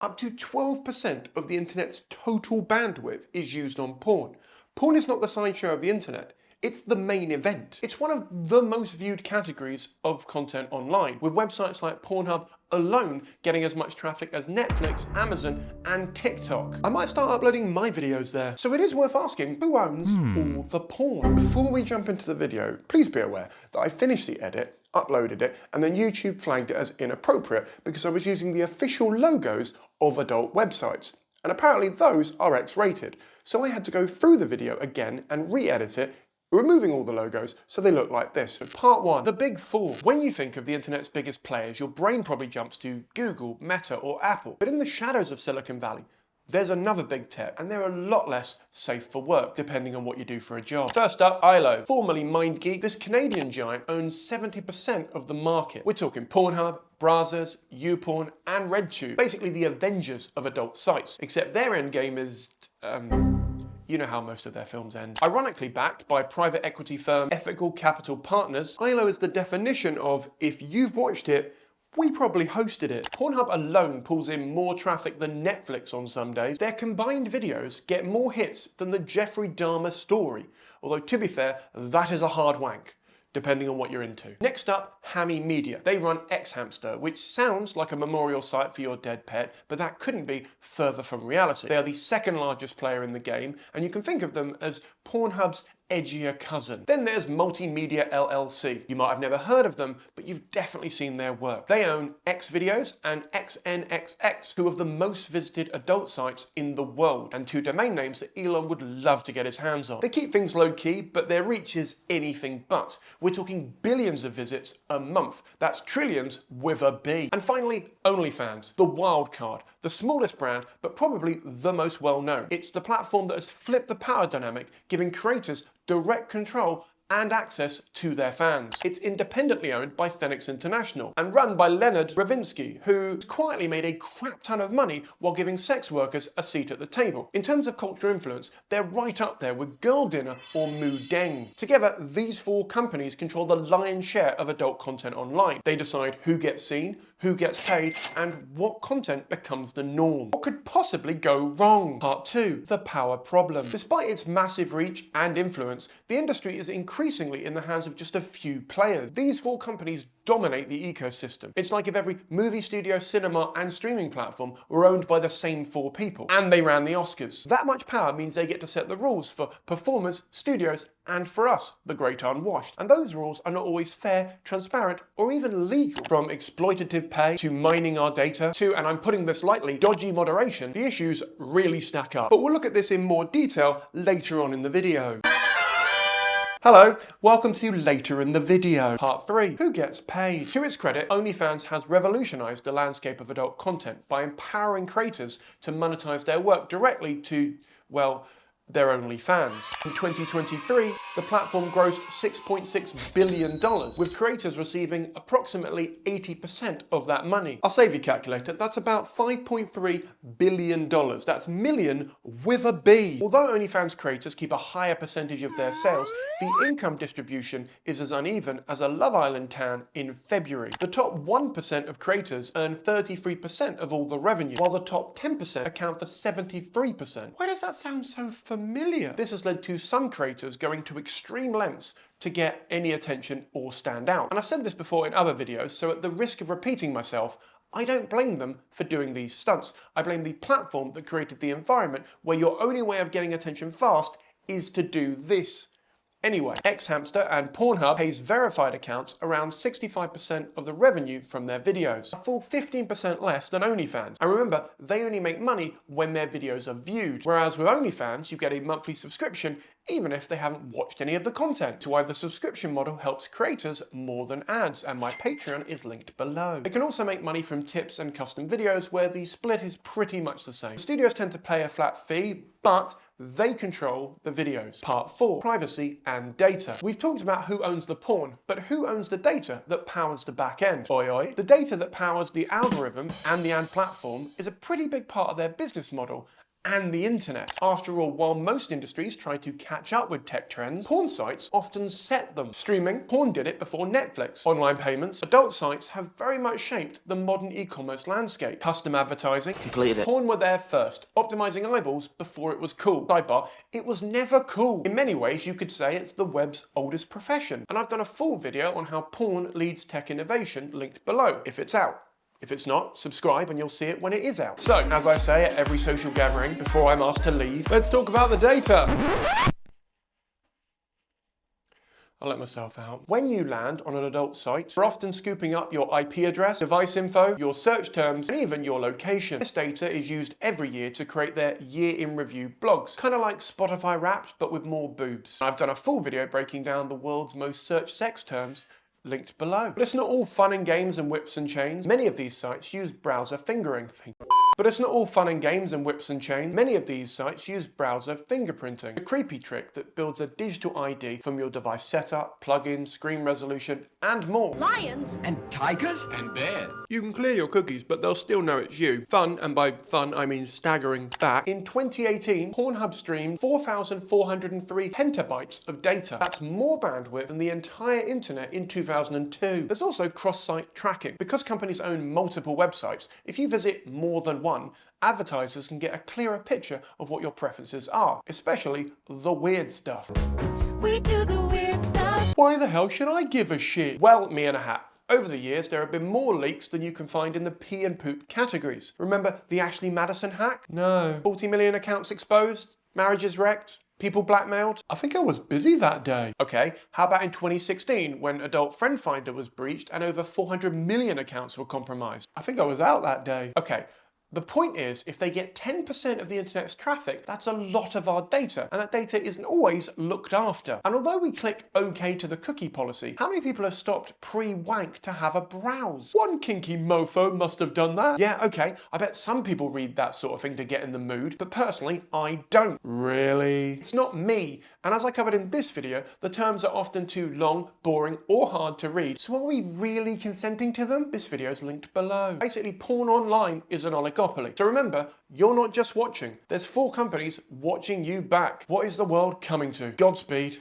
Up to 12% of the internet's total bandwidth is used on porn. Porn is not the sideshow of the internet. It's the main event. It's one of the most viewed categories of content online, with websites like Pornhub alone getting as much traffic as Netflix, Amazon, and TikTok. I might start uploading my videos there. So it is worth asking, who owns all the porn? Before we jump into the video, please be aware that I finished the edit, uploaded it, and then YouTube flagged it as inappropriate because I was using the official logos of adult websites. And apparently those are X-rated. So I had to go through the video again and re-edit it, removing all the logos so they look like this. So part one, the big four. When you think of the internet's biggest players, your brain probably jumps to Google, Meta, or Apple. But in the shadows of Silicon Valley, there's another big tech, and they're a lot less safe for work, depending on what you do for a job. First up, ILO. Formerly MindGeek, this Canadian giant owns 70% of the market. We're talking Pornhub, Brazzers, YouPorn, and RedTube. Basically the Avengers of adult sites. Except their end game is, you know how most of their films end. Ironically backed by private equity firm Ethical Capital Partners, ILO is the definition of, if you've watched it, we probably hosted it. Pornhub alone pulls in more traffic than Netflix on some days. Their combined videos get more hits than the Jeffrey Dahmer story. Although to be fair, that is a hard wank, depending on what you're into. Next up, Hammy Media. They run X-Hamster, which sounds like a memorial site for your dead pet, but that couldn't be further from reality. They are the second largest player in the game, and you can think of them as Pornhub's edgier cousin. Then there's Multimedia LLC. You might have never heard of them, but you've definitely seen their work. They own Xvideos and XNXX, two of the most visited adult sites in the world, and two domain names that Elon would love to get his hands on. They keep things low key, but their reach is anything but. We're talking billions of visits a month. That's trillions with a B. And finally, OnlyFans, the wild card, the smallest brand, but probably the most well-known. It's the platform that has flipped the power dynamic, giving creators direct control and access to their fans. It's independently owned by Phoenix International and run by Leonard Ravinsky, who quietly made a crap ton of money while giving sex workers a seat at the table. In terms of cultural influence, they're right up there with Girl Dinner or Moo Deng. Together, these four companies control the lion's share of adult content online. They decide who gets seen, who gets paid, and what content becomes the norm. What could possibly go wrong? Part two, the power problem. Despite its massive reach and influence, the industry is increasingly in the hands of just a few players. These four companies dominate the ecosystem. It's like if every movie studio, cinema, and streaming platform were owned by the same four people, and they ran the Oscars. That much power means they get to set the rules for performers, studios, and for us, the great unwashed. And those rules are not always fair, transparent, or even legal. From exploitative pay, to mining our data, to, and I'm putting this lightly, dodgy moderation, the issues really stack up. But we'll look at this in more detail later on in the video. Hello, welcome to Later in the Video. Part 3, who gets paid? To its credit, OnlyFans has revolutionized the landscape of adult content by empowering creators to monetize their work directly to, well, their only fans. In 2023, the platform grossed $6.6 billion, with creators receiving approximately 80% of that money. I'll save your calculator, that's about $5.3 billion. That's million with a B. Although OnlyFans creators keep a higher percentage of their sales, the income distribution is as uneven as a Love Island tan in February. The top 1% of creators earn 33% of all the revenue, while the top 10% account for 73%. Why does that sound so familiar? This has led to some creators going to extreme lengths to get any attention or stand out. And I've said this before in other videos, so at the risk of repeating myself, I don't blame them for doing these stunts. I blame the platform that created the environment where your only way of getting attention fast is to do this. Anyway, X-Hamster and Pornhub pays verified accounts around 65% of the revenue from their videos, a full 15% less than OnlyFans. And remember, they only make money when their videos are viewed, whereas with OnlyFans, you get a monthly subscription even if they haven't watched any of the content. That's why the subscription model helps creators more than ads, and my Patreon is linked below. They can also make money from tips and custom videos, where the split is pretty much the same. Studios tend to pay a flat fee, but they control the videos. Part 4, privacy and data. We've talked about who owns the porn, but who owns the data that powers the back end? Oi oi. The data that powers the algorithm and the ad platform is a pretty big part of their business model, and the internet. After all, while most industries try to catch up with tech trends, porn sites often set them. Streaming, porn did it before Netflix. Online payments, adult sites have very much shaped the modern e-commerce landscape. Custom advertising, Completed it. Porn were there first, optimizing eyeballs before it was cool. Sidebar, it was never cool. In many ways, you could say it's the web's oldest profession. And I've done a full video on how porn leads tech innovation, linked below, if it's out. If it's not, subscribe and you'll see it when it is out. So, as I say at every social gathering before I'm asked to leave, let's talk about the data. I'll let myself out. When you land on an adult site, you're often scooping up your IP address, device info, your search terms, and even your location. This data is used every year to create their year in review blogs, kind of like Spotify Wrapped, but with more boobs. I've done a full video breaking down the world's most searched sex terms, linked below. But it's not all fun and games and whips and chains. Many of these sites use browser fingering. But it's not all fun and games and whips and chains. Many of these sites use browser fingerprinting, a creepy trick that builds a digital ID from your device setup, plugins, screen resolution, and more. Lions And tigers? And bears. You can clear your cookies, but they'll still know it's you. Fun, and by fun I mean staggering fact, in 2018, Pornhub streamed 4,403 petabytes of data. That's more bandwidth than the entire internet in 2002. There's also cross-site tracking. Because companies own multiple websites, if you visit more than one, advertisers can get a clearer picture of what your preferences are, especially the weird stuff. We do the weird stuff. Why the hell should I give a shit? Well, me and a hat. Over the years, there have been more leaks than you can find in the pee and poop categories. Remember the Ashley Madison hack? No. 40 million accounts exposed? Marriages wrecked? People blackmailed? I think I was busy that day. Okay, how about in 2016 when Adult Friend Finder was breached and over 400 million accounts were compromised? I think I was out that day. Okay. The point is, if they get 10% of the internet's traffic, that's a lot of our data, and that data isn't always looked after. And although we click OK to the cookie policy, how many people have stopped pre-wank to have a browse? One kinky mofo must have done that. Yeah, okay, I bet some people read that sort of thing to get in the mood, but personally, I don't. Really? It's not me. And as I covered in this video, the terms are often too long, boring, or hard to read. So are we really consenting to them? This video is linked below. Basically, porn online is an oligopoly. So remember, you're not just watching. There's 4 companies watching you back. What is the world coming to? Godspeed.